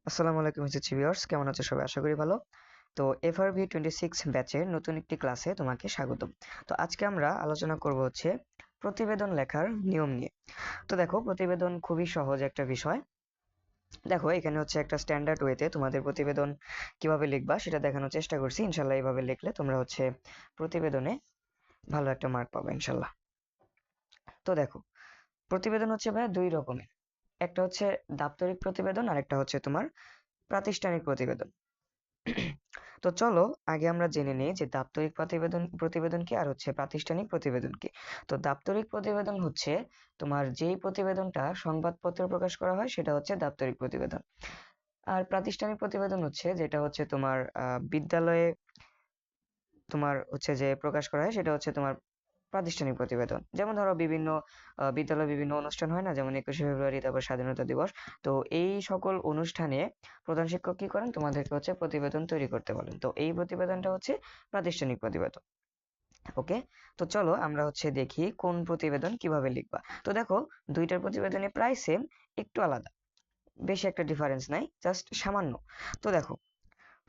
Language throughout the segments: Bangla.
আসসালামু আলাইকুম ভিউয়ার্স, কেমন আছো সবাই? আশা করি ভালো। তো FRV 26 ব্যাচের নতুন একটি ক্লাসে তোমাকে স্বাগতম। তো আজকে আমরা আলোচনা করব হচ্ছে প্রতিবেদন লেখার নিয়ম নিয়ে। তো দেখো, প্রতিবেদন খুবই সহজ একটা বিষয়। দেখো, এখানে হচ্ছে একটা স্ট্যান্ডার্ড ওয়েতে তোমাদের প্রতিবেদন কিভাবে লিখবা সেটা দেখানোর চেষ্টা করছি। ইনশাল্লাহ এইভাবে লিখলে তোমরা হচ্ছে প্রতিবেদনে ভালো একটা মার্ক পাবে ইনশাল্লাহ। তো দেখো, প্রতিবেদন হচ্ছে ভাই দুই রকমের। একটা হচ্ছে দাপ্তরিক প্রতিবেদন আর একটা হচ্ছে তোমার প্রাতিষ্ঠানিক প্রতিবেদন। তো চলো আগে আমরা জেনে নিই যে দাপ্তরিক প্রতিবেদন কি আর হচ্ছে প্রাতিষ্ঠানিক প্রতিবেদন কি। তো দাপ্তরিক প্রতিবেদন হচ্ছে তোমার যেই প্রতিবেদনটা সংবাদপত্রে প্রকাশ করা হয় সেটা হচ্ছে দাপ্তরিক প্রতিবেদন। আর প্রাতিষ্ঠানিক প্রতিবেদন হচ্ছে যেটা হচ্ছে তোমার বিদ্যালয়ে তোমার হচ্ছে যে প্রকাশ করা হয় সেটা হচ্ছে তোমার প্রাতিষ্ঠানিক প্রতিবেদন। যেমন ধরো বিভিন্ন বিদ্যালয়ে বিভিন্ন অনুষ্ঠান হয় না, যেমন 21শে ফেব্রুয়ারি, তারপর স্বাধীনতা দিবস। তো এই সকল অনুষ্ঠানে প্রধান শিক্ষক কি করেন, তোমাদেরকে হচ্ছে প্রতিবেদন তৈরি করতে বলেন। তো এই প্রতিবেদনটা হচ্ছে প্রাতিষ্ঠানিক প্রতিবেদন। ওকে, তো চলো আমরা হচ্ছে দেখি কোন প্রতিবেদন কিভাবে লিখবা। তো দেখো, দুইটার প্রতিবেদনে প্রায় সেম, একটু আলাদা, বেশি একটা ডিফারেন্স নাই, জাস্ট সামান্য। তো দেখো,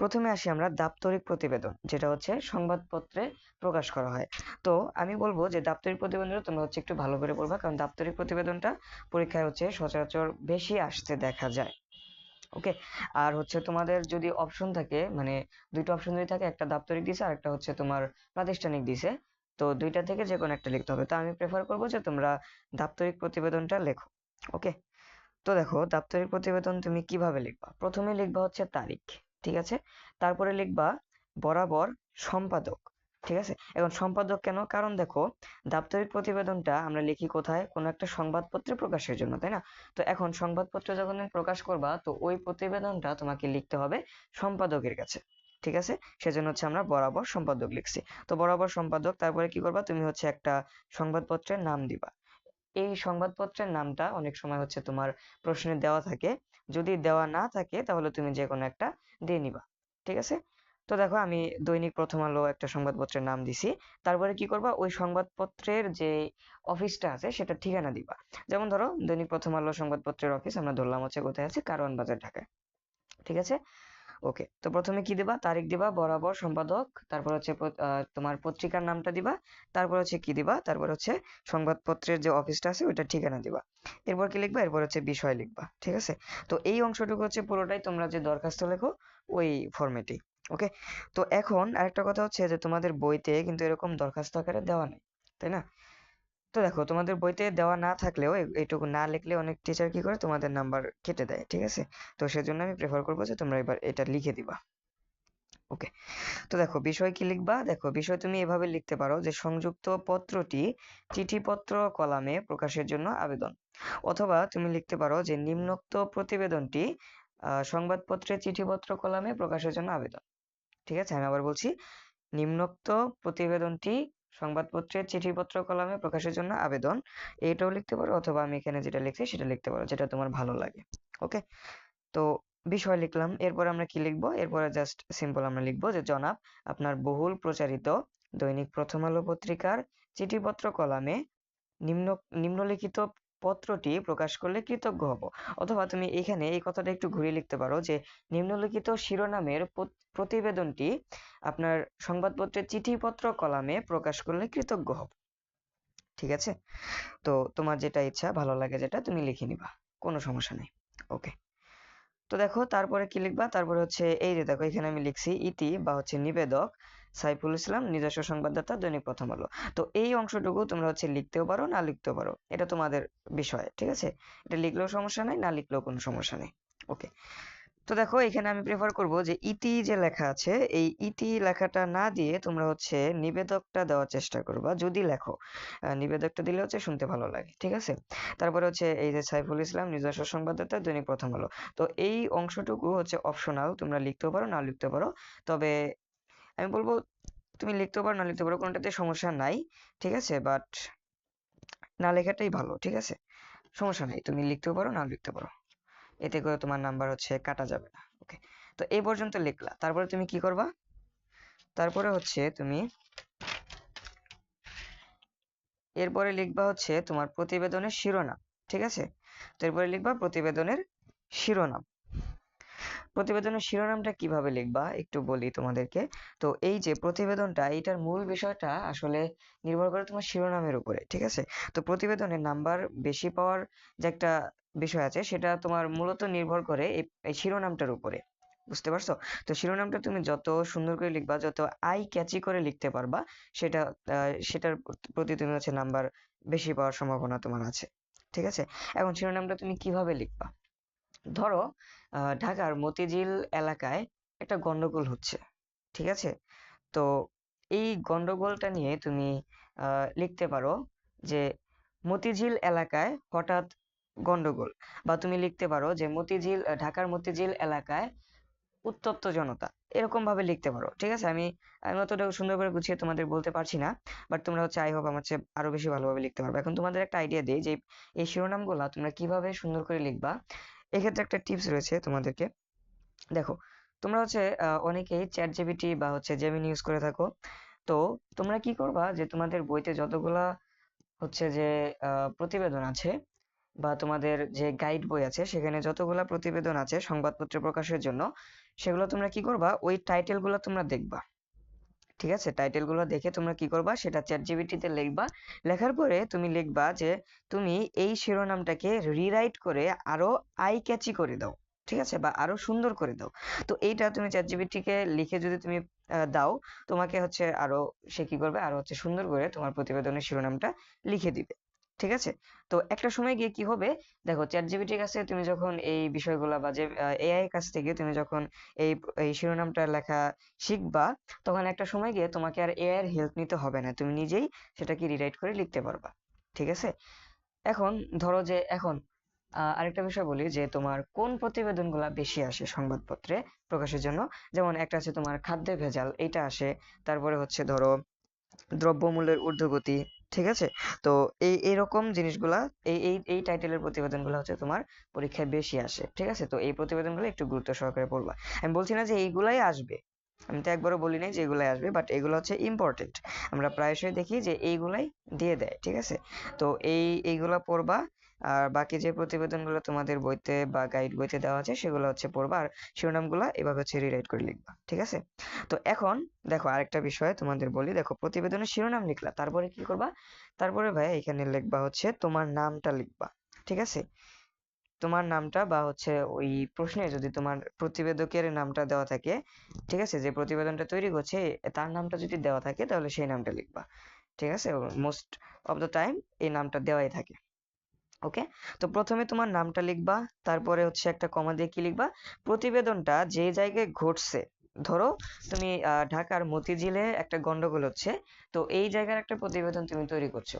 প্রথমে আসি আমরা দাপ্তরিক প্রতিবেদন, যেটা হচ্ছে সংবাদপত্রে প্রকাশ করা হয়। তো আমি বলবো যে দাপ্তরিক প্রতিবেদনটা তোমরা হচ্ছে একটু ভালো করে পড়বা, কারণ দাপ্তরিক প্রতিবেদনটা পরীক্ষায় হচ্ছে সচরাচর বেশি আসতে দেখা যায়। ওকে, আর হচ্ছে তোমাদের যদি অপশন থাকে, মানে দুইটা অপশন যদি থাকে, একটা দাপ্তরিক দিছে আর একটা হচ্ছে তোমার প্রাতিষ্ঠানিক দিছে, তো দুইটা থেকে যে কোনো একটা লিখতে হবে। তো আমি প্রেফার করবো যে তোমরা দাপ্তরিক প্রতিবেদনটা লেখো। ওকে, তো দেখো, দাপ্তরিক প্রতিবেদন তুমি কিভাবে লিখবা। প্রথমে লিখবা হচ্ছে তারিখ, ঠিক আছে। তারপরে লিখবা বরাবর সম্পাদক, ঠিক আছে। এখন সম্পাদক কেন? কারণ দেখো, দাপ্তরিক প্রতিবেদনটা আমরা লিখি কোথায়? কোনো একটা সংবাদপত্রে প্রকাশের জন্য, তাই না? তো এখন সংবাদপত্রে যখন তুমি প্রকাশ করবা, তো ওই প্রতিবেদনটা তোমাকে লিখতে হবে সম্পাদকের কাছে, ঠিক আছে। সেজন্য হচ্ছে আমরা বরাবর সম্পাদক লিখছি। তো বরাবর সম্পাদক, তারপরে কি করবা, তুমি হচ্ছে একটা সংবাদপত্রের নাম দিবা। এই সংবাদপত্রের নামটা অনেক সময় হচ্ছে তোমার প্রশ্নে দেওয়া থাকে, যদি দেওয়া না থাকে তাহলে তুমি যে কোনো একটা দিয়ে নিবা, ঠিক আছে। তো দেখো, আমি দৈনিক প্রথম আলো একটা সংবাদপত্রের নাম দিছি। তারপরে কি করবা, ওই সংবাদপত্রের যে অফিসটা আছে সেটা ঠিকানা দিবা। যেমন ধরো, দৈনিক প্রথম আলো সংবাদপত্রের অফিস আমরা ধরলাম হচ্ছে কোথায় আছে, কারওয়ান বাজার, ঢাকায়, ঠিক আছে। ওকে, তো প্রথমে কি দিবা, তারিখ দিবা, বরাবর সম্পাদক, তারপর হচ্ছে তোমার পত্রিকার নামটা দিবা, তারপর হচ্ছে কি দিবা, তারপর হচ্ছে সংবাদপত্রের যে অফিসটা আছে ওইটা ঠিকানা দিবা। এরপর কি লিখবা, এরপর হচ্ছে বিষয় লিখবা, ঠিক আছে। তো এই অংশটুকু হচ্ছে পুরোটাই তোমরা যে দরখাস্ত লেখো ওই ফরম্যাটেই। ওকে, তো এখন আরেকটা কথা হচ্ছে যে তোমাদের বইতে কিন্তু এরকম দরখাস্ত আকারে দেওয়া নেই, তাই না? তো দেখো, তোমাদের বইতে দেওয়া না থাকলেও এইটুকু না লিখলে অনেক টিচার কি করে, তোমাদের নাম্বার কেটে দেয়, ঠিক আছে। তো সেজন্য আমি প্রেফার করবো যে তোমরা এবার এটা লিখে দিবা। ওকে, তো দেখো বিষয় কি লিখবা। দেখো, বিষয় তুমি এভাবে লিখতে পারো যে সংযুক্ত পত্রটি চিঠিপত্র কলামে প্রকাশের জন্য আবেদন, অথবা তুমি লিখতে পারো যে নিম্নোক্ত প্রতিবেদনটি সংবাদপত্রে চিঠিপত্র কলামে প্রকাশের জন্য আবেদন, ঠিক আছে। আমি আবার বলছি, নিম্নোক্ত প্রতিবেদনটি সংবাদপত্রের চিঠিপত্র কলামে প্রকাশের জন্য আবেদন, এইটাও লিখতে পারো, অথবা আমি এখানে যেটা লিখছি সেটা লিখতে পারো, যেটা তোমার ভালো লাগে। ওকে, তো বিষয় লিখলাম। এরপর আমরা কি লিখবো, এরপরে জাস্ট সিম্পল আমরা লিখবো যে জনাব, আপনার বহুল প্রচারিত দৈনিক প্রথম আলো পত্রিকার চিঠিপত্র কলামে নিম্ন নিম্নলিখিত পত্রটি প্রকাশ করলে কৃতজ্ঞ হব। অথবা তুমি এখানে এই কথাটা একটু ঘুরিয়ে লিখতে পারো যে নিম্নলিখিত শিরোনামের প্রতিবেদনটি আপনার সংবাদপত্রের চিঠিপত্র কলামে প্রকাশ করলে কৃতজ্ঞ হব, ঠিক আছে। তো তোমার যেটা ইচ্ছা, ভালো লাগে যেটা তুমি লিখে নিবা, কোনো সমস্যা নেই। ওকে, তো দেখো তারপরে কি লিখবা, তারপরে হচ্ছে এই যে দেখো, এখানে আমি লিখছি ইতি বা হচ্ছে নিবেদক সাইফুল ইসলাম, নিজস্ব সংবাদদাতা, দৈনিক প্রথম আলো। তো এই অংশটুকু তোমরা হচ্ছে লিখতেও পারো, না লিখতেও পারো, এটা তোমাদের বিষয়, ঠিক আছে। এটা লিখলেও সমস্যা নাই, না লিখলেও কোনো সমস্যা নেই। ওকে, তো দেখো, এখানে আমি প্রেফার করব যে ইতি যে লেখা আছে, এই ইতি লেখাটা না দিয়ে তোমরা হচ্ছে নিবেদকটা দেওয়ার চেষ্টা করবা, যদি লেখো। নিবেদকটা দিলে হচ্ছে শুনতে ভালো লাগে, ঠিক আছে। তারপরে হচ্ছে এই যে সাইফুল ইসলাম, নিজস্ব সংবাদদাতা, দৈনিক প্রথম আলো। তো এই অংশটুকু হচ্ছে অপশনাল, তোমরা লিখতেও পারো, না লিখতে পারো। তবে আমি বলবো তুমি লিখতেও পারো, না লিখতে পারো, কোনোটাতে সমস্যা নাই, ঠিক আছে। বাট না লেখাটাই ভালো, ঠিক আছে। সমস্যা নাই, তুমি লিখতেও পারো, না লিখতে পারো, এতে করে তোমার নাম্বার হচ্ছে কাটা যাবে না। ওকে, তো এই পর্যন্ত লিখলা। তারপরে তুমি কি করবা, তারপরে হচ্ছে তুমি এরপরে লিখবা হচ্ছে তোমার প্রতিবেদনের শিরোনাম, ঠিক আছে। তো এরপরে লিখবা প্রতিবেদনের শিরোনাম। প্রতিবেদনের শিরোনামটা কিভাবে লিখবা একটু বলি তোমাদেরকে। তো এই যে প্রতিবেদনটা, এটার মূল বিষয়টা আসলে নির্ভর করে তোমার শিরোনামের উপরে, ঠিক আছে? তো প্রতিবেদনের নাম্বার বেশি পাওয়ার যে একটা বিষয় আছে, সেটা তোমার মূলত নির্ভর করে এই শিরোনামটার উপরে। বুঝতে পারছো? তো শিরোনামটা তুমি যত সুন্দর করে লিখবা, যত আই ক্যাচি করে লিখতে পারবা, সেটার প্রতি তুমি হচ্ছে নাম্বার বেশি পাওয়ার সম্ভাবনা তোমার আছে। ঠিক আছে? এখন শিরোনামটা তুমি কিভাবে লিখবা? ধরো ঢাকার মতিঝিল এলাকায় একটা গন্ডগোল হচ্ছে, ঠিক আছে? তো এই গন্ডগোলটা নিয়ে তুমি লিখতে পারো যে মতিঝিল এলাকায় হঠাৎ গন্ডগোল, বা তুমি লিখতে পারো যে ঢাকার মতিঝিল এলাকায় উত্তপ্ত জনতা। এরকম ভাবে লিখতে পারো, ঠিক আছে? আমি আমি অতটা সুন্দর করে গুছিয়ে তোমাদের বলতে পারছি না, বাট তোমরা হচ্ছে আই হোপ আমার চেয়ে আরো বেশি ভালোভাবে লিখতে পারবে। এখন তোমাদের একটা আইডিয়া দেই যে এই শিরোনামগুলা তোমরা কিভাবে সুন্দর করে লিখবা। এক্ষেত্রে একটা টিপস রয়েছে তোমাদেরকে। দেখো, তোমরা হচ্ছে অনেকেই চ্যাট জিপিটি বা হচ্ছে জেমিনি ইউজ করে থাকো। তো তোমরা কি করবা যে তোমাদের বইতে যতগুলা হচ্ছে যে প্রতিবেদন আছে, বা তোমাদের যে গাইড বই আছে সেখানে যতগুলা প্রতিবেদন আছে সংবাদপত্রে প্রকাশের জন্য, সেগুলো তোমরা কি করবা, ওই টাইটেল গুলো তোমরা দেখবা। ঠিক আছে? টাইটেল গুলো দেখে তোমরা কি করবা, সেটা চ্যাট জিপিটিতে লিখবা। লেখার পরে তুমি লিখবা যে তুমি এই শিরোনামটাকে রিরাইট করে আরো আই ক্যাচি করে দাও, ঠিক আছে, বা আরো সুন্দর করে দাও। তো এইটা তুমি চ্যাট জিপিটিকে লিখে যদি তুমি দাও, তোমাকে হচ্ছে আরো, সে কি করবে, আরো হচ্ছে সুন্দর করে তোমার প্রতিবেদনের শিরোনামটা লিখে দিবে। ঠিক আছে? তো একটা সময় গিয়ে কি হবে, দেখো চ্যাট জিপিটির কাছে তুমি যখন এই বিষয়গুলা, বা যে এআই এর কাছ থেকে তুমি যখন এই এই শিরোনামটা লেখা শিখবা, তখন একটা সময় গিয়ে তোমাকে আর এআই এর হেল্প নিতে হবে না, তুমি নিজেই সেটাকে রিরাইট করে লিখতে পারবা। ঠিক আছে? এখন ধরো যে এখন আরেকটা বিষয় বলি, যে তোমার কোন প্রতিবেদনগুলা বেশি আসে সংবাদপত্রে প্রকাশের জন্য। যেমন একটা আছে তোমার খাদ্যে ভেজাল, এইটা আসে। তারপরে হচ্ছে ধরো দ্রব্যমূল্যের ঊর্ধ্বগতি। ঠিক আছে? তো এইরকম জিনিসগুলা, এই টাইটেলের প্রতিবেদনগুলো হচ্ছে তোমার পরীক্ষায় বেশি আসে। ঠিক আছে? তো এই প্রতিবেদনগুলো একটু গুরুত্ব সহকারে পড়বা। আমি বলছি না যে এইগুলাই আসবে, আমি তো একবারও বলি নাই যে এগুলাই আসবে, বাট এগুলো হচ্ছে ইম্পর্টেন্ট। আমরা প্রায়শই দেখি যে এইগুলাই দিয়ে দেয়। ঠিক আছে? তো এইগুলা পড়বা। আর বাকি যে প্রতিবেদনগুলো তোমাদের বইতে বা গাইড বইতে দেওয়া আছে সেগুলো হচ্ছে পড়বা, আর শিরোনামগুলা এভাবে হচ্ছে রিরাইট করে লিখবা। ঠিক আছে? তো এখন দেখো আরেকটা বিষয় তোমাদের বলি। দেখো, প্রতিবেদনের শিরোনাম লিখলা, তারপরে কি করবা? তারপরে ভাই এখানে লিখবা হচ্ছে তোমার নামটা লিখবা। ঠিক আছে? তোমার নামটা, বা হচ্ছে ওই প্রশ্নে যদি তোমার প্রতিবেদকের নামটা দেওয়া থাকে, ঠিক আছে, যে প্রতিবেদনটা তৈরি করছে তার নামটা যদি দেওয়া থাকে, তাহলে সেই নামটা লিখবা। ঠিক আছে? মোস্ট অফ দ্য টাইম এই নামটা দেওয়াই থাকে। ওকে? তো প্রথমে তোমার নামটা লিখবা, তারপরে হচ্ছে একটা কমা দিয়ে কি লিখবা, প্রতিবেদনটা যে জায়গায় ঘটছে। ধরো তুমি ঢাকার মতিঝিলে একটা গন্ডগোল হচ্ছে, তো এই জায়গার একটা প্রতিবেদন তুমি তৈরি করছো।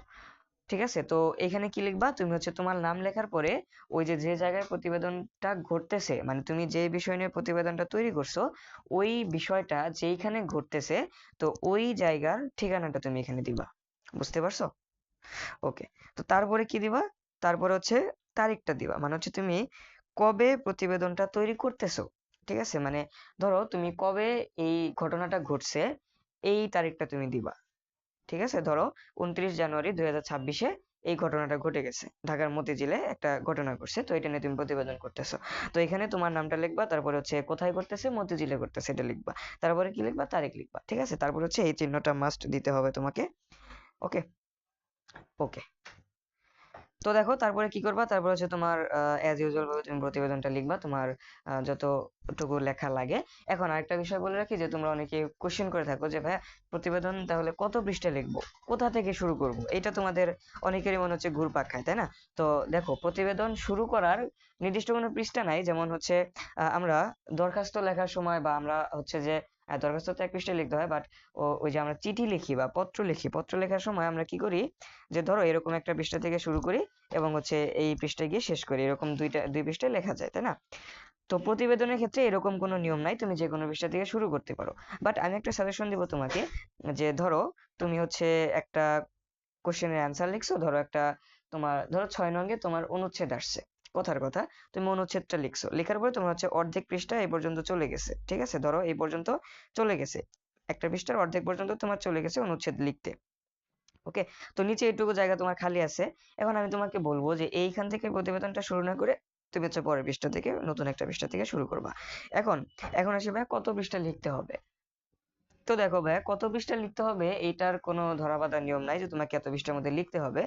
ঠিক আছে? তো এখানে কি লিখবা, তুমি হচ্ছে তোমার নাম লেখার পরে ওই যে যে জায়গায় প্রতিবেদনটা ঘটতেছে, মানে তুমি যে বিষয় নিয়ে প্রতিবেদনটা তৈরি করছো, ওই বিষয়টা যেইখানে ঘটতেছে, তো ওই জায়গার ঠিকানাটা তুমি এখানে দিবা। বুঝতে পারছো? ওকে। তো তারপরে কি দিবা, তারপরে হচ্ছে তারিখটা দিবা, মানে হচ্ছে তুমি কবে প্রতিবেদনটা তৈরি করতেছো। ঠিক আছে? মানে ধরো তুমি কবে এই ঘটনাটা ঘটছে, এই তারিখটা তুমি দিবা। ঠিক আছে? ধরো 29 জানুয়ারি 2026-এ এই ঘটনাটা ঘটে গেছে, ঢাকার মতিঝিলে একটা ঘটনা ঘটছে, তো এটা নিয়ে তুমি প্রতিবেদন করতেছো। তো এখানে তোমার নামটা লিখবা, তারপরে হচ্ছে কোথায় ঘটতেছে, মতিঝিলে ঘটতেছে, এটা লিখবা। তারপরে কি লিখবা, তারিখ লিখবা। ঠিক আছে? তারপর হচ্ছে এই চিহ্নটা মাস্ট দিতে হবে তোমাকে। ওকে? ওকে। তো দেখো তারপরে কি করবা, তারপর হচ্ছে তোমার অ্যাজ ইউজুয়াল ভাবে তুমি প্রতিবেদনটা লিখবা, তোমার যতটুকু লেখা লাগে। এখন আরেকটা বিষয় বলে রাখি, যে তোমরা অনেকে কোশ্চেন করে থাকো যে ভাইয়া প্রতিবেদন তাহলে কত পৃষ্ঠা লিখবো, কোথা থেকে শুরু করব, এটা তোমাদের অনেকেরই মনে হচ্ছে ঘুরপাক খায়, তাই না? তো দেখো, প্রতিবেদন শুরু করার নির্দিষ্ট কোনো পৃষ্ঠা নাই। যেমন হচ্ছে আমরা দরখাস্ত লেখার সময়, বা আমরা হচ্ছে যে দরখাস্ত তো 1 পৃষ্ঠায় লিখতে হয়, বাট ওই যে আমরা চিঠি লিখি বা পত্র লিখি, পত্র লেখার সময় আমরা কি করি, যে ধরো এরকম একটা পৃষ্ঠা থেকে শুরু করি এবং হচ্ছে এই পৃষ্ঠায় গিয়ে শেষ করি, এরকম দুই পৃষ্ঠায় লেখা যায়, তাই না? তো প্রতিবেদনের ক্ষেত্রে এরকম কোনো নিয়ম নাই, তুমি যে কোনো পৃষ্ঠা থেকে শুরু করতে পারো। বাট আমি একটা সাজেশন দিব তোমাকে, যে ধরো তুমি হচ্ছে একটা কোশ্চেনের অ্যান্সার লিখছো, ধরো একটা তোমার ধরো 6 নং-এ তোমার অনুচ্ছেদ আসছে, কথার কথা, তুমি অনুচ্ছেদটা লিখছো, লেখার পরে তোমার হচ্ছে অর্ধেক পৃষ্ঠা এই পর্যন্ত চলে গেছে। ঠিক আছে? ধরো এই পর্যন্ত চলে গেছে, একটা পৃষ্ঠার অর্ধেক পর্যন্ত তোমার চলে গেছে অনুচ্ছেদ লিখতে। ওকে? তো নিচে এইটুকু জায়গা তোমার খালি আছে। এখন আমি তোমাকে বলবো যে এইখান থেকে প্রতিবেদনটা শুরু না করে তুমি হচ্ছে পরের পৃষ্ঠা থেকে নতুন একটা পৃষ্ঠা থেকে শুরু করবা। এখন এখন আসি ভাই কত পৃষ্ঠা লিখতে হবে। তো দেখো ভাই কত পৃষ্ঠা লিখতে হবে এটার কোনো ধরাবাঁধা নিয়ম নাই যে তোমাকে এত পৃষ্ঠার মধ্যে লিখতে হবে,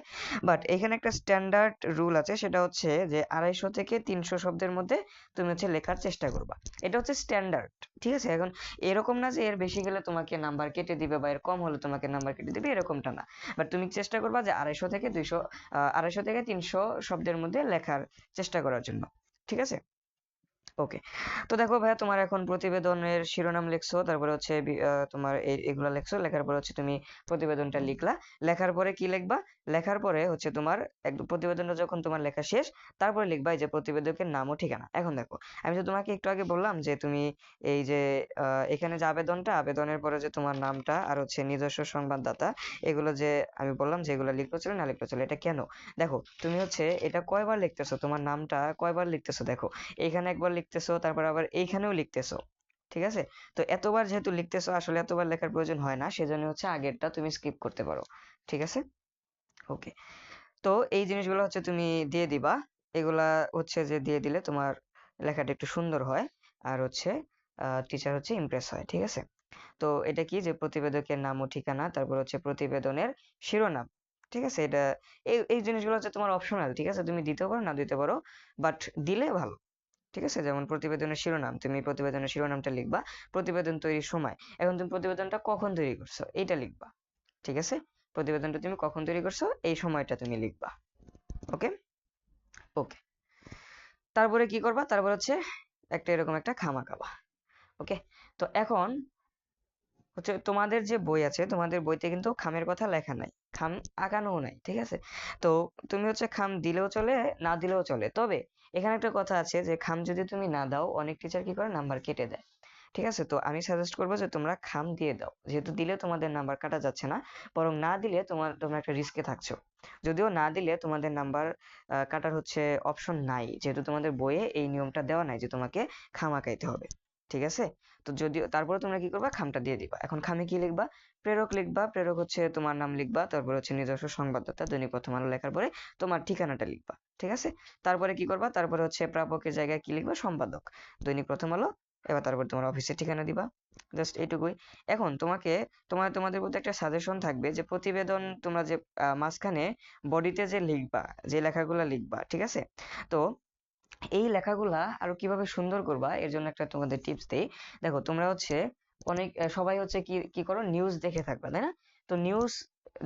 বাট এখানে একটা স্ট্যান্ডার্ড রুল আছে, সেটা হচ্ছে যে 250 থেকে 300 শব্দের মধ্যে তুমি হচ্ছে লেখার চেষ্টা করবা। এটা হচ্ছে স্ট্যান্ডার্ড, ঠিক আছে? এখন এরকম না যে এর বেশি গেলে তোমাকে নাম্বার কেটে দিবে বা এর কম হলে তোমাকে নাম্বার কেটে দিবে, এরকমটা না। বাট তুমি চেষ্টা করবা যে 250 থেকে 200, 250 থেকে 300 শব্দের মধ্যে লেখার চেষ্টা করার জন্য, ঠিক আছে? ওকে। তো দেখো ভাইয়া তোমার এখন প্রতিবেদনের শিরোনাম লিখছো, তারপরে হচ্ছে তোমার এগুলা লিখছো, লেখার পরে হচ্ছে তুমি প্রতিবেদনটা লিখলা। লেখার পরে কি লিখবা? লেখার পরে হচ্ছে তোমার একদম প্রতিবেদনটা যখন তোমার লেখা শেষ, তারপরে লিখবা এই যে প্রতিবেদকের নাম ও ঠিকানা। এখন দেখো আমি তো তোমাকে একটু আগে বললাম যে তুমি এই যে এখানে যে আবেদনের পরে যে তোমার নামটা আর হচ্ছে নিজস্ব সংবাদদাতা, এগুলো যে আমি বললাম যে এগুলো লিখতে চলে না লিখতে চলে, এটা কেন? দেখো তুমি হচ্ছে এটা কয়বার লিখতেছো, তোমার নামটা কয়বার লিখতেছো, দেখো এখানে একবার লিখতেছো, তারপর আবার এইখানেও লিখতেছো, ঠিক আছে? তো এতবার যেহেতু লিখতেছো, আসলে এতবার লেখার প্রয়োজন হয় না, সেজন্য হচ্ছে আগেরটা তুমি স্কিপ করতে পারো, ঠিক আছে? ওকে। তো এই জিনিসগুলো হচ্ছে তুমি দিয়ে দিবা। এগুলা হচ্ছে যে দিয়ে দিলে তোমার লেখাটা একটু সুন্দর হয়, আর হচ্ছে টিচার হচ্ছে ইমপ্রেস হয়, ঠিক আছে? তো এটা কি যে প্রতিবেদকের নাম ও ঠিকানা, তারপর হচ্ছে প্রতিবেদনের শিরোনাম, ঠিক আছে? এটা এই এই জিনিসগুলো হচ্ছে তোমার অপশনাল, ঠিক আছে? তুমি দিতেও পারো না দিতে পারো, বাট দিলে ভালো, ঠিক আছে? যেমন প্রতিবেদনের শিরোনাম, তুমি প্রতিবেদনের শিরোনামটা লিখবা, প্রতিবেদন তৈরির সময়, এখন তুমি প্রতিবেদনটা কখন তৈরি করছো এইটা লিখবা, ঠিক আছে? প্রতিবেদনটা তুমি কখন তৈরি করছো এই সময়টা তুমি লিখবা। ওকে। ওকে। তারপরে কি করবা? তারপর হচ্ছে একটা এরকম একটা খাম আঁকাবা। ওকে। তো এখন হচ্ছে তোমাদের যে বই আছে, তোমাদের বইতে কিন্তু খামের কথা লেখা নাই, খাম আঁকানোও নাই, ঠিক আছে? তো তুমি হচ্ছে খাম দিলেও চলে, না দিলেও চলে, তবে এখানে একটা কথা আছে যে খাম যদি তুমি না দাও অনেক টিচার কি করে নাম্বার কেটে দেয়, ঠিক আছে? তো আমি সাজেস্ট করবো যে তোমরা খাম দিয়ে দাও, যেহেতু দিলে তোমাদের নাম্বার কাটা যাচ্ছে না, বরং না দিলে তোমরা একটা রিস্কে থাকছো। যদিও না দিলে তোমাদের নাম্বার কাটার হচ্ছে অপশন নাই, যেহেতু তোমাদের বইয়ে এই নিয়মটা দেওয়া নাই যে তোমাকে খাম আঁকাইতে হবে, ঠিক আছে? তো যদিও তারপরে তোমরা কি করবা? খামটা দিয়ে দিবা। এখন খামে কি লিখবা? প্রেরক লিখবা। প্রেরক হচ্ছে তোমার নাম লিখবা, তারপর হচ্ছে নিজস্ব সংবাদদাতা দৈনিক প্রথম আলো লেখার পরে তোমার ঠিকানাটা লিখবা, ঠিক আছে? তারপরে কি করবা? তারপরে হচ্ছে প্রাপকের জায়গায় কি লিখবা? সম্পাদক দৈনিক প্রথম আলো। এবার তারপর তোমার অফিসের ঠিকানা দিবা, জাস্ট এইটুকুই। এখন তোমাকে তোমাদের প্রতি একটা সাজেশন থাকবে যে প্রতিবেদন তোমরা যে মাঝখানে বডিতে যে লিখবা, যে লেখাগুলা লিখবা, ঠিক আছে? তো এই লেখাগুলা আরো কিভাবে সুন্দর করবা এর জন্য একটা তোমাদের টিপস দেই। দেখো তোমরা হচ্ছে অনেক সবাই হচ্ছে কি কি করো, নিউজ দেখে থাকবা, তাই না? তো নিউজ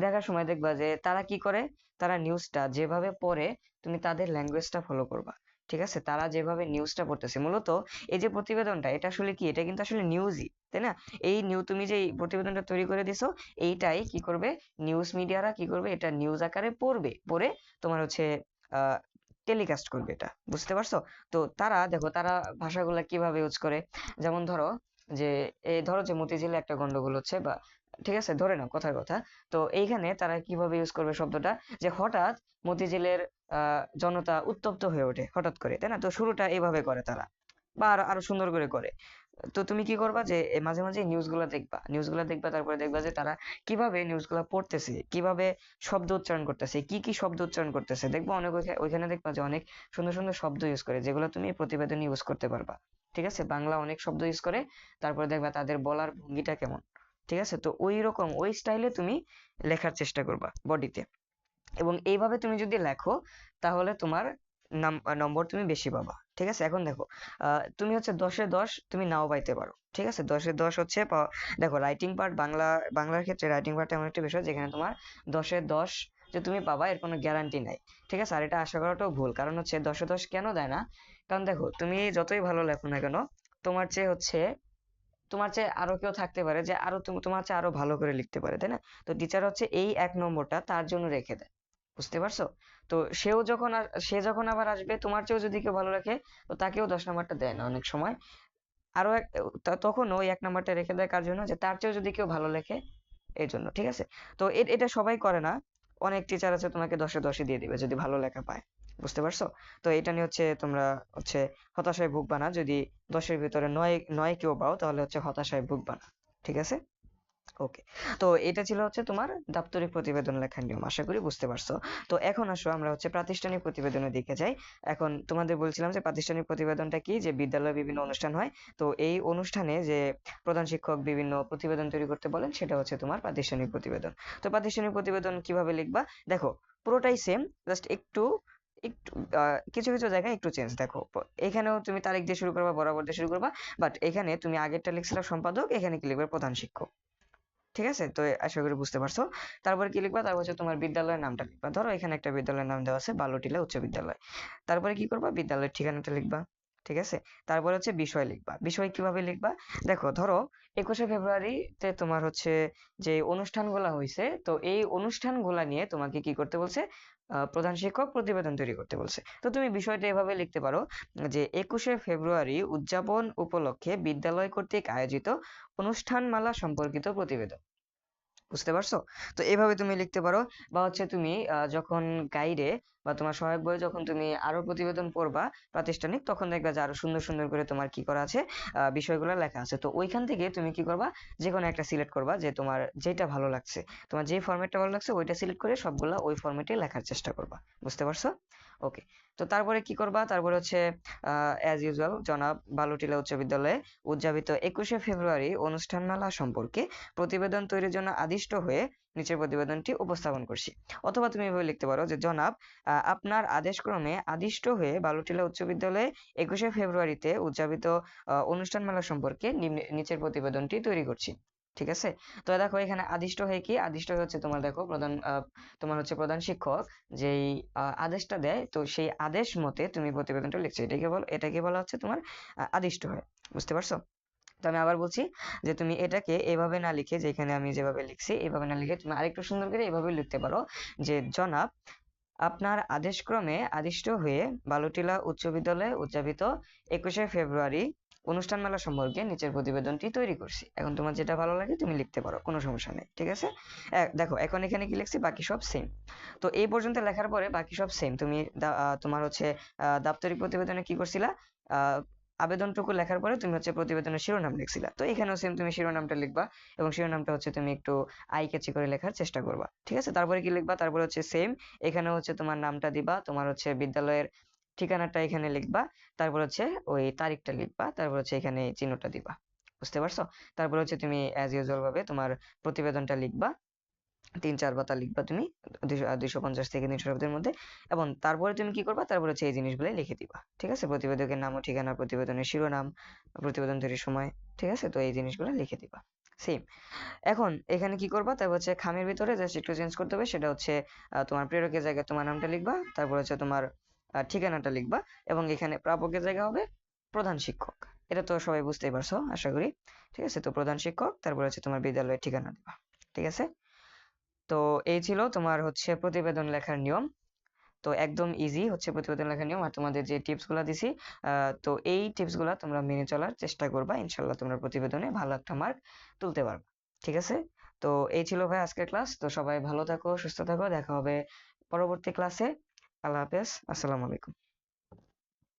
দেখার সময় দেখবা যে তারা কি করে, তারা নিউজটা যেভাবে পড়ে তুমি তাদের ল্যাঙ্গুয়েজটা ফলো করবা, ঠিক আছে? তারা যেভাবে নিউজটা পড়তেছে, মূলত এই যে প্রতিবেদনটা এটা আসলে কি, এটা কিন্তু আসলে নিউজই, তাই না? এই তুমি যে এই প্রতিবেদনটা তৈরি করে দিছো, এইটাই কি করবে, নিউজ মিডিয়ারা কি করবে, এটা নিউজ আকারে পড়বে, পড়ে তোমার হচ্ছে আহ টেলিকাস্ট করবে, এটা বুঝতে পারছো? তো তারা দেখো তারা ভাষাগুলা কিভাবে ইউজ করে, যেমন ধরো যে এই ধরো যে মতিঝিলে একটা গন্ডগোল হচ্ছে, বা ঠিক আছে ধরে নাও কথার কথা, তো এইখানে তারা কিভাবে ইউজ করবে শব্দটা, যে হঠাৎ মতিঝিলের জনতা উত্তপ্ত হয়ে ওঠে হঠাৎ করে, তাই না? তো শুরুটা এইভাবে করে তারা, বা আরো আরো সুন্দর করে করে। তো তুমি কি করবা যে মাঝে মাঝে নিউজগুলা দেখবা, তারপরে দেখবা যে তারা কিভাবে নিউজগুলা পড়তেছে, কিভাবে শব্দ উচ্চারণ করতেছে, কি কি শব্দ উচ্চারণ করতেছে, দেখবা অনেক ওইখানে দেখবা যে অনেক সুন্দর সুন্দর শব্দ ইউজ করে, যেগুলো তুমি প্রতিবেদনে ইউজ করতে পারবা, ঠিক আছে? বাংলা অনেক শব্দ ইউজ করে, তারপরে দেখবা তাদের বলার ভঙ্গিটা কেমন, ঠিক আছে? তো ওই রকম ওই স্টাইলে তুমি লেখার চেষ্টা করবা বডিতে, এবং এইভাবে তুমি যদি লেখো তাহলে তোমার নম্বর তুমি বেশি পাবা, ঠিক আছে? এখন দেখো তুমি হচ্ছে 10-এ 10 তুমি নাও পাইতে পারো, ঠিক আছে? 10-এ 10 হচ্ছে দেখো রাইটিং পার্ট, বাংলার ক্ষেত্রে রাইটিং পার্ট এমন একটা বিষয় যেখানে তোমার 10-এ 10 যে তুমি পাবা এর কোনো গ্যারান্টি নাই, ঠিক আছে? আর এটা আশা করাটাও ভুল, কারণ হচ্ছে 10-এ 10 কেন দেয় না, কারণ দেখো তুমি যতই ভালো লেখো না কেন, তোমার চেয়ে হচ্ছে তোমার চেয়ে আরো কেউ থাকতে পারে যে আরো তোমার চেয়ে আরো ভালো করে লিখতে পারে, তাই না? তো টিচার হচ্ছে এই 1 নম্বরটা তার জন্য রেখে দেয়, বুঝতে পারছো? তো সে যখন আবার আসবে তোমার চেয়েও যদি কেউ ভালো রাখে, তো তাকেও 10 নম্বরটা দেয় না অনেক সময়, আরো তখন ওই 1 নম্বরটা রেখে দেয় কার জন্য, যে তার চেয়েও যদি কেউ ভালো লেখে, এই জন্য, ঠিক আছে? তো এটা সবাই করে না, অনেক টিচার আছে তোমাকে 10-এ 10 দিয়ে দিবে যদি ভালো লেখা পায়, বুঝতে পারছো? তো এটা নিয়ে হচ্ছে তোমরা হচ্ছে হতাশায় ভুগবা না, যদি 10-এর ভিতরে 9 9 কেউ পাও তাহলে হচ্ছে হতাশায় ভুগবা না, ঠিক আছে? ওকে, তো এটা ছিল হচ্ছে তোমার দাপ্তরিক প্রতিবেদন লেখার নিয়ম, আশা করি বুঝতে পারছো। তো এখন আসো আমরা হচ্ছে প্রাতিষ্ঠানিক প্রতিবেদনের দিকে যাই। এখন তোমাদের বলছিলাম যে প্রাতিষ্ঠানিক প্রতিবেদনটা কি, যে বিদ্যালয়ে বিভিন্ন অনুষ্ঠান হয়, তো এই অনুষ্ঠানে যে প্রধান শিক্ষক বিভিন্ন প্রতিবেদন তৈরি করতে বলেন সেটা হচ্ছে তোমার প্রাতিষ্ঠানিক প্রতিবেদন। তো প্রাতিষ্ঠানিক প্রতিবেদন কিভাবে লিখবা, দেখো পুরোটাই সেম, জাস্ট একটু একটু কিছু কিছু জায়গায় একটু চেঞ্জ। দেখো এখানেও তুমি তারিখ দিয়ে শুরু করবা, বরাবর দিয়ে শুরু করবা, বাট এখানে তুমি আগেরটা লিখছিলা সম্পাদক, এখানে কি লিখবে প্রধান শিক্ষক। ঠিক আছে, তো আশা করি বুঝতে পারছো। তারপরে কি লিখবা, তারপর হচ্ছে তোমার বিদ্যালয়ের নামটা লিখবা। ধরো এখানে একটা বিদ্যালয়ের নাম দেওয়া আছে বালুটিলা উচ্চ বিদ্যালয়। তারপরে কি করবা, বিদ্যালয়ের ঠিকানাটা লিখবা। ঠিক আছে, তারপরে হচ্ছে বিষয় লিখবা। বিষয় কিভাবে লিখবা, দেখো ধরো 21শে ফেব্রুয়ারিতে তোমার হচ্ছে যে অনুষ্ঠানগুলা হয়েছে, তো এই অনুষ্ঠানগুলা নিয়ে তোমাকে কি করতে বলছে, প্রধান শিক্ষক প্রতিবেদন তৈরি করতে বলছে। তো তুমি বিষয়টা এভাবে লিখতে পারো যে 21শে ফেব্রুয়ারি উদযাপন উপলক্ষে বিদ্যালয় কর্তৃক আয়োজিত অনুষ্ঠানমালা সম্পর্কিত প্রতিবেদন। বুঝতে পারছো? তো এইভাবে তুমি লিখতে পারো। বা হচ্ছে তুমি যখন গাইডে বা তোমার সহায়ক বইয়ে যখন তুমি আরো প্রতিবেদন পড়বা প্রাতিষ্ঠানিক, তখন দেখবা যে আরো সুন্দর সুন্দর করে তোমার কি করা আছে, বিষয়গুলো লেখা আছে। তো ওইখান থেকে তুমি কি করবা, যে কোনো একটা সিলেক্ট করবা, যে তোমার যেটা ভালো লাগছে, তোমার যে ফরম্যাটটা ভালো লাগছে ওইটা সিলেক্ট করে সবগুলা ওই ফরম্যাটে লেখার চেষ্টা করবা। বুঝতে পারছো? ওকে, তো তারপরে কি করবা, তারপরে হচ্ছে অ্যাজ ইউজুয়াল জনাব বালুটিলা উচ্চ বিদ্যালয়ে উদযাপিত 21শে ফেব্রুয়ারি অনুষ্ঠানমালা সম্পর্কে প্রতিবেদন তৈরির জন্য আদিষ্ট হয়ে নিচের প্রতিবেদনটি উপস্থাপন করছি। অথবা তুমি এভাবে লিখতে পারো যে জনাব আপনার আদেশক্রমে আদিষ্ট হয়ে বালুটিলা উচ্চ বিদ্যালয়ে 21শে ফেব্রুয়ারিতে উদযাপিত অনুষ্ঠানমালা সম্পর্কে নিচের প্রতিবেদনটি তৈরি করছি। ঠিক আছে, তো দেখো এখানে আদিষ্ট হয়ে কি, আদিষ্ট হয়ে হচ্ছে তোমার দেখো প্রধান তোমার হচ্ছে প্রধান শিক্ষক যেই আদেশটা দেয়, তো সেই আদেশ মতে তুমি প্রতিবেদনটা লিখছো, এটাকে বলা হচ্ছে তোমার আদিষ্ট হয়ে। বুঝতে পারছো? তো আমি আবার বলছি যে তুমি এটাকে এভাবে না লিখে, যেখানে আমি যেভাবে লিখছি এভাবে না লিখে তুমি আরেকটু সুন্দর করে এভাবে লিখতে পারো যে জনাব আপনার আদেশক্রমে আদিষ্ট হয়ে বালুটিলা উচ্চ বিদ্যালয়ে উদযাপিত 21শে ফেব্রুয়ারি অনুষ্ঠানমালা সম্পর্কে নিচের প্রতিবেদনটি তৈরি করছি। এখন তোমার যেটা ভালো লাগে তুমি লিখতে পারো, কোনো সমস্যা নেই। ঠিক আছে, দেখো এখন এখানে কি লিখছি, বাকি সব সেম। তো এই পর্যন্ত লেখার পরে বাকি সব সেম। তুমি তোমার হচ্ছে দাপ্তরিক প্রতিবেদনে কি করছিলা, আহ আবেদনটুকু লেখার পরে তুমি হচ্ছে প্রতিবেদনের শিরোনাম লিখছিলা, তো এখানেও সেম তুমি শিরোনামটা লিখবা, এবং শিরোনামটা হচ্ছে তুমি একটু আই ক্যাচি করে লেখার চেষ্টা করবা। ঠিক আছে, তারপরে কি লিখবা, তারপরে হচ্ছে সেম, এখানে হচ্ছে তোমার নামটা দিবা, তোমার হচ্ছে বিদ্যালয়ের ঠিকানাটা এখানে লিখবা, তারপর হচ্ছে ওই তারিখটা লিখবা, তারপর হচ্ছে এখানে চিহ্নটা দিবা। বুঝতে পারছো? তারপর হচ্ছে তুমি অ্যাজ ইউজুয়াল ভাবে তোমার প্রতিবেদনটা লিখবা, 3-4 পাতা লিখবা তুমি, 250 থেকে 300 শব্দের মধ্যে। এবং তারপরে তুমি কি করবা, তারপরে হচ্ছে এই জিনিসগুলো লিখে দিবা। ঠিক আছে, প্রতিবেদকের নাম ও ঠিকানা, প্রতিবেদনের শিরোনাম, প্রতিবেদন তৈরির সময়। ঠিক আছে, তো এই জিনিসগুলো লিখে দিবা সেম। এখন এখানে কি করবা, তারপর হচ্ছে খামের ভিতরে জাস্ট একটু চেঞ্জ করতে হবে, সেটা হচ্ছে তোমার প্রেরকের জায়গায় তোমার নামটা লিখবা, তারপর হচ্ছে তোমার ঠিকানাটা লিখবা, এবং এখানে প্রাপকের জায়গা হবে প্রধান শিক্ষক। এটা তো সবাই বুঝতেই পারছো আশা করি। ঠিক আছে, তো প্রধান শিক্ষক, তারপর হচ্ছে তোমার বিদ্যালয়ের ঠিকানা দিবা। ঠিক আছে, তো এই ছিল তোমার হচ্ছে প্রতিবেদন লেখার নিয়ম। তো একদম ইজি হচ্ছে প্রতিবেদন লেখার নিয়ম। আর তোমাদের যে টিপস গুলা দিছি, তো এই টিপস গুলা তোমরা মেনে চলার চেষ্টা করবা, ইনশাল্লাহ তোমরা প্রতিবেদনে ভালো একটা মার্ক তুলতে পারবে। ঠিক আছে, তো এই ছিল ভাই আজকের ক্লাস। তো সবাই ভালো থাকো, সুস্থ থাকো, দেখা হবে পরবর্তী ক্লাসে। আল্লাহ হাফেজ, আসসালামু আলাইকুম।